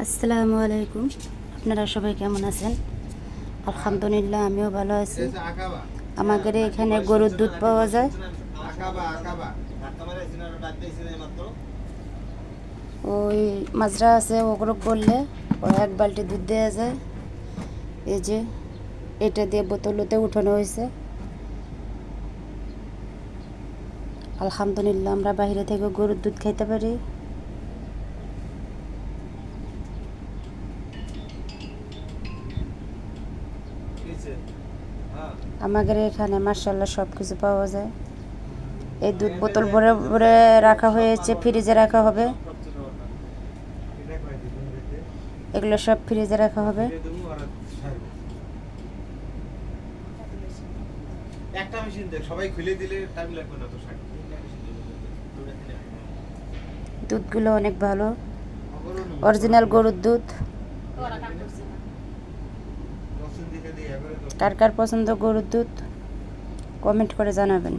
আসসালামু আলাইকুম। আপনারা সবাই কেমন আছেন? আলহামদুলিল্লাহ, আমিও ভালো আছি। আমাদের এখানে গরুর দুধ পাওয়া যায়। ওই মাজরা আছে, ওগুলো করলে ওই এক বালতি দুধ দেওয়া যায়। এই যে এটা দিয়ে বোতলতে উঠানো হয়েছে। আলহামদুলিল্লাহ, আমরা বাইরে থেকে গরুর দুধ খাইতে পারি। আমাদের এখানে মাশাআল্লাহ সব কিছু পাওয়া যায়। এই দুধ বোতল ভরে ভরে রাখা হয়েছে, ফ্রিজে রাখা হবে। এগুলো সব ফ্রিজে রাখা হবে। একটা মেশিন দেখ, সবাই খুলে দিলে টাইম লাগবে না তো। দুধগুলো অনেক ভালো, অরিজিনাল গরুর দুধ। কার কার পছন্দ গরুর দুধ কমেন্ট করে জানাবেন।